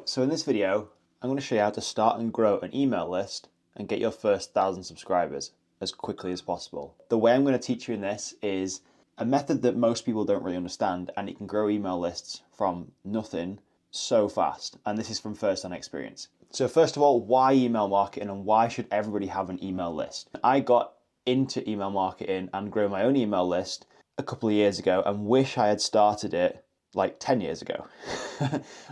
So in this video, I'm going to show you how to start and grow an email list and get your first 1,000 subscribers as quickly as possible. The way I'm going to teach you in this is a method that most people don't really understand, and you can grow email lists from nothing so fast. And this is from first-hand experience. So first of all, why email marketing and why should everybody have an email list? I got into email marketing and grew my own email list a couple of years ago and wish I had started it like 10 years ago.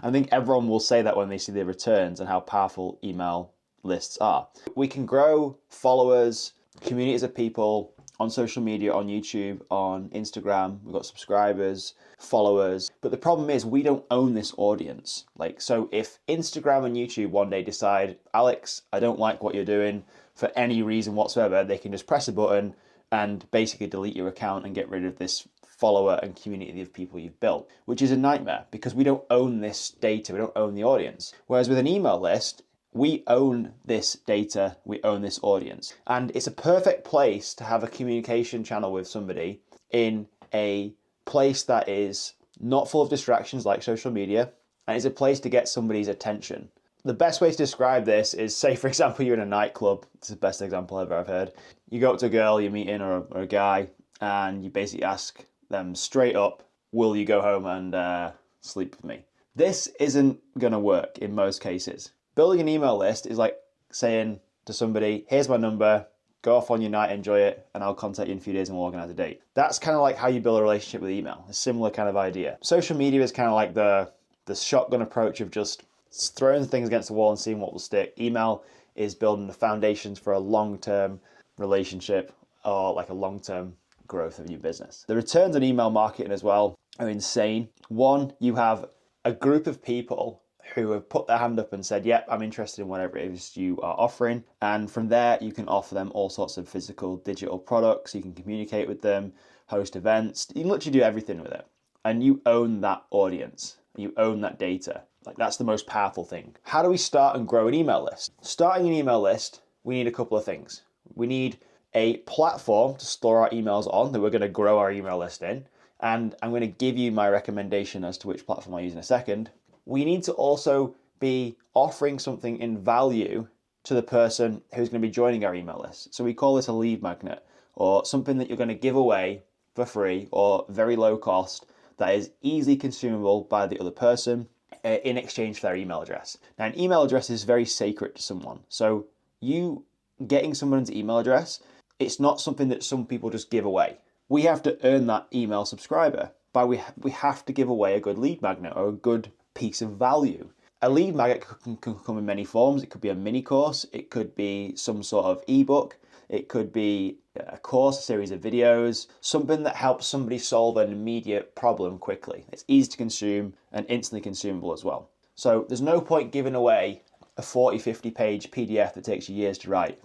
I think everyone will say that when they see the returns and how powerful email lists are. We can grow followers, communities of people on social media, on YouTube, on Instagram. We've got subscribers, followers, but the problem is we don't own this audience. So if Instagram and YouTube one day decide, Alex, I don't like what you're doing for any reason whatsoever, they can just press a button and basically delete your account and get rid of this follower and community of people you've built, which is a nightmare because we don't own this data, we don't own the audience. Whereas with an email list, we own this data, we own this audience. And it's a perfect place to have a communication channel with somebody in a place that is not full of distractions like social media, and it's a place to get somebody's attention. The best way to describe this is, say for example, you're in a nightclub. It's the best example ever I've heard. You go up to a girl you're meeting or a guy, and you basically ask them straight up, will you go home and sleep with me? This isn't gonna work in most cases. Building an email list is like saying to somebody, here's my number, go off on your night, enjoy it, and I'll contact you in a few days and we'll organize a date. That's kind of like how you build a relationship with email, a similar kind of idea. Social media is kind of like the shotgun approach of just throwing things against the wall and seeing what will stick. Email is building the foundations for a long-term relationship or like a long-term growth of your business. The returns on email marketing as well are insane. One, you have a group of people who have put their hand up and said, yep, I'm interested in whatever it is you are offering. And from there, you can offer them all sorts of physical, digital products. You can communicate with them, host events. You can literally do everything with it. And you own that audience. You own that data. That's the most powerful thing. How do we start and grow an email list? Starting an email list, we need a couple of things. We need a platform to store our emails on that we're going to grow our email list in. And I'm going to give you my recommendation as to which platform I use in a second. We need to also be offering something in value to the person who's going to be joining our email list. So we call this a lead magnet, or something that you're going to give away for free or very low cost that is easily consumable by the other person in exchange for their email address. Now, an email address is very sacred to someone. So you getting someone's email address, it's not something that some people just give away. We have to earn that email subscriber. We have to give away a good lead magnet or a good piece of value. A lead magnet can come in many forms. It could be a mini course. It could be some sort of ebook. It could be a course, a series of videos, something that helps somebody solve an immediate problem quickly. It's easy to consume and instantly consumable as well. So there's no point giving away a 40, 50 page PDF that takes you years to write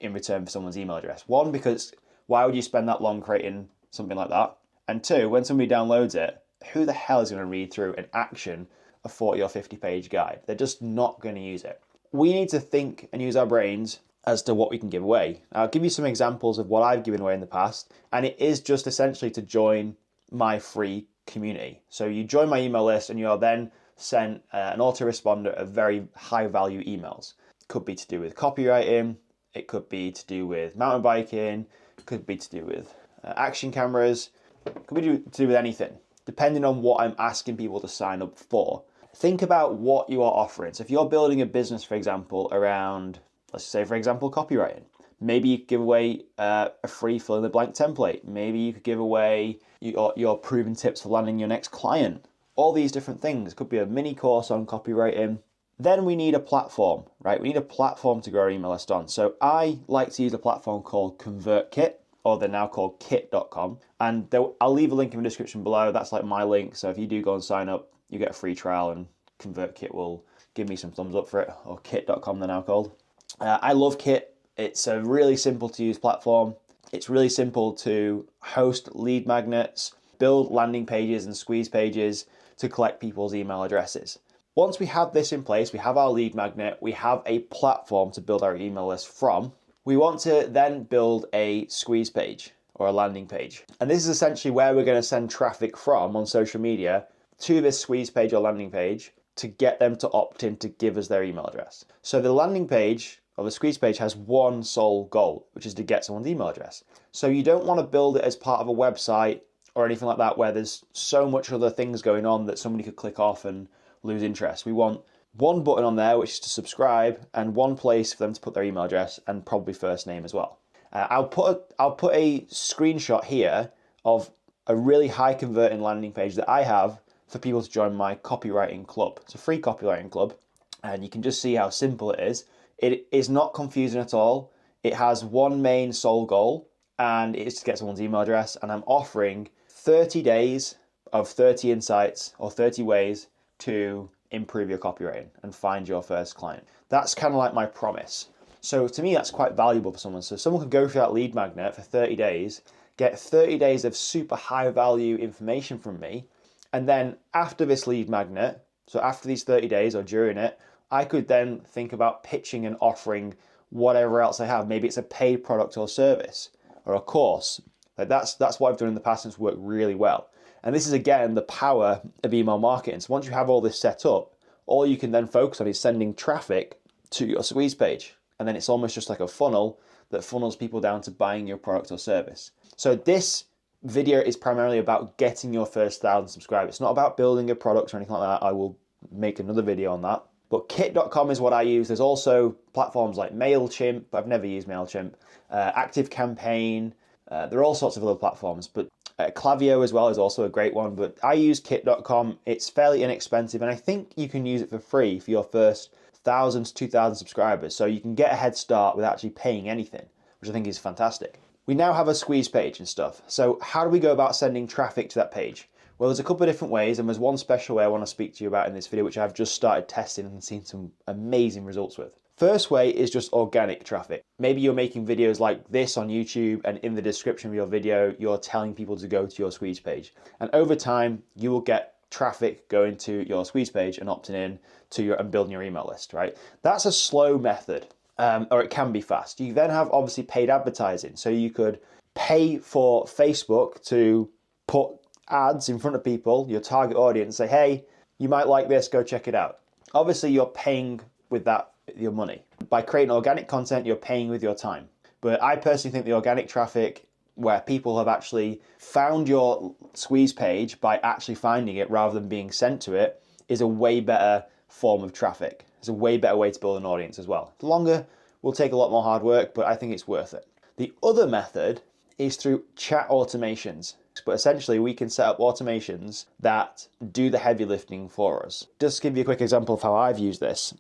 in return for someone's email address. One, because why would you spend that long creating something like that? And two, when somebody downloads it, who the hell is going to read through and action a 40 or 50 page guide? They're just not going to use it. We need to think and use our brains as to what we can give away. I'll give you some examples of what I've given away in the past, and it is just essentially to join my free community. So you join my email list and you are then sent an autoresponder of very high value emails. It could be to do with copywriting, it could be to do with mountain biking, it could be to do with action cameras, it could be to do with anything, depending on what I'm asking people to sign up for. Think about what you are offering. So if you're building a business, for example, around, let's say, for example, copywriting, maybe you could give away a free fill in the blank template. Maybe you could give away your proven tips for landing your next client. All these different things. It could be a mini course on copywriting. Then we need a platform, right? We need a platform to grow our email list on. So I like to use a platform called ConvertKit, or they're now called kit.com. And I'll leave a link in the description below. That's like my link. So if you do go and sign up, you get a free trial, and ConvertKit will give me some thumbs up for it, or kit.com they're now called. I love Kit. It's a really simple to use platform. It's really simple to host lead magnets, build landing pages and squeeze pages to collect people's email addresses. Once we have this in place, we have our lead magnet, we have a platform to build our email list from, we want to then build a squeeze page or a landing page. And this is essentially where we're going to send traffic from on social media to this squeeze page or landing page. to get them to opt in to give us their email address. So the landing page or the squeeze page has one sole goal, which is to get someone's email address. So you don't want to build it as part of a website or anything like that where there's so much other things going on that somebody could click off and lose interest. We want one button on there, which is to subscribe, and one place for them to put their email address and probably first name as well. I'll put a screenshot here of a really high converting landing page that I have for people to join my copywriting club. It's a free copywriting club, and you can just see how simple it is. It is not confusing at all. It has one main sole goal, and it is to get someone's email address, and I'm offering 30 days of 30 insights or 30 ways to improve your copywriting and find your first client. That's kind of like my promise. So to me, that's quite valuable for someone. So someone could go through that lead magnet for 30 days, get 30 days of super high value information from me. And then after this lead magnet, so after these 30 days or during it, I could then think about pitching and offering whatever else I have. Maybe it's a paid product or service or a course. That's what I've done in the past and it's worked really well. And this is, again, the power of email marketing. So once you have all this set up, all you can then focus on is sending traffic to your squeeze page. And then it's almost just like a funnel that funnels people down to buying your product or service. So this video is primarily about getting your first 1,000 subscribers. It's not about building a product or anything like that. I will make another video on that. But kit.com is what I use. There's also platforms like MailChimp. I've never used MailChimp. ActiveCampaign. There are all sorts of other platforms, but Klaviyo as well is also a great one. But I use kit.com. It's fairly inexpensive, and I think you can use it for free for your first 1,000 to 2,000 subscribers. So you can get a head start without actually paying anything, which I think is fantastic. We now have a squeeze page and stuff. So how do we go about sending traffic to that page? Well, there's a couple of different ways, and there's one special way I want to speak to you about in this video, which I've just started testing and seen some amazing results with. First way is just organic traffic. Maybe you're making videos like this on YouTube, and in the description of your video, you're telling people to go to your squeeze page. And over time, you will get traffic going to your squeeze page and opting in to and building your email list, right? That's a slow method, or it can be fast. You then have obviously paid advertising. So you could pay for Facebook to put ads in front of people, your target audience, say, hey, you might like this, go check it out. Obviously, you're paying with that your money. By creating organic content, you're paying with your time. But I personally think the organic traffic where people have actually found your squeeze page by actually finding it rather than being sent to it is a way better form of traffic. It's a way better way to build an audience as well. It's longer, will take a lot more hard work, but I think it's worth it. The other method is through chat automations. But essentially, we can set up automations that do the heavy lifting for us. Just to give you a quick example of how I've used this.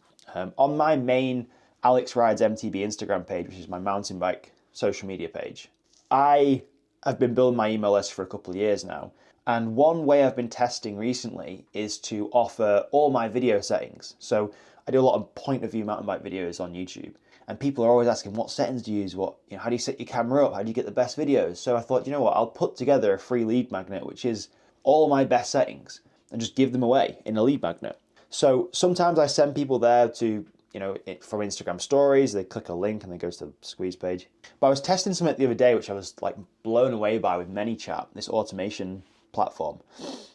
On my main Alex Rides MTB Instagram page, which is my mountain bike social media page, I have been building my email list for a couple of years now. And one way I've been testing recently is to offer all my video settings. So I do a lot of point of view mountain bike videos on YouTube. And people are always asking, what settings do you use? How do you set your camera up? How do you get the best videos? So I thought, you know what, I'll put together a free lead magnet, which is all my best settings, and just give them away in a lead magnet. So sometimes I send people there to, from Instagram stories, they click a link and they go to the squeeze page. But I was testing something the other day, which I was like blown away by with ManyChat, this automation platform.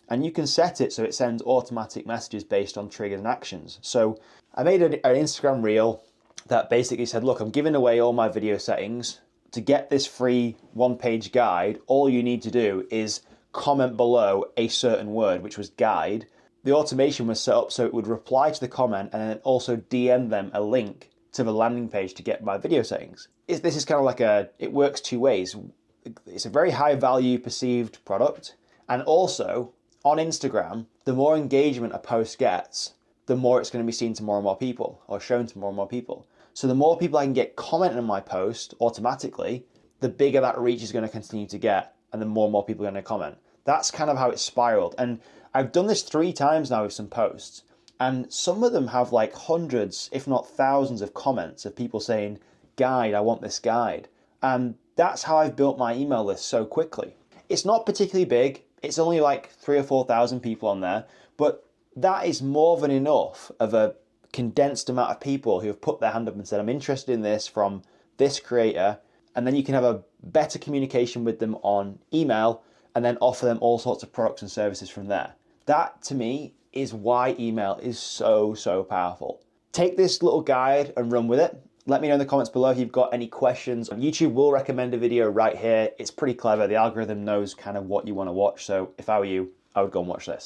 And you can set it so it sends automatic messages based on triggers and actions. So I made an Instagram reel that basically said, look, I'm giving away all my video settings. To get this free one-page guide, all you need to do is comment below a certain word, which was guide. The automation was set up so it would reply to the comment and then also DM them a link to the landing page to get my video settings. This is kind of like it works two ways. It's a very high value perceived product. And also on Instagram, the more engagement a post gets, the more it's going to be seen to more and more people or shown to more and more people. So the more people I can get commenting on my post automatically, the bigger that reach is going to continue to get, and the more and more people are going to comment. That's kind of how it's spiraled. And I've done this 3 times now with some posts, and some of them have like hundreds, if not thousands of comments of people saying, guide, I want this guide. And that's how I've built my email list so quickly. It's not particularly big. It's only like 3,000 or 4,000 people on there, but that is more than enough of a condensed amount of people who have put their hand up and said, I'm interested in this from this creator. And then you can have a better communication with them on email and then offer them all sorts of products and services from there. That to me is why email is so powerful. Take this little guide and run with it. Let me know in the comments below if you've got any questions. YouTube will recommend a video right here. It's pretty clever. The algorithm knows kind of what you want to watch. So if I were you, I would go and watch this.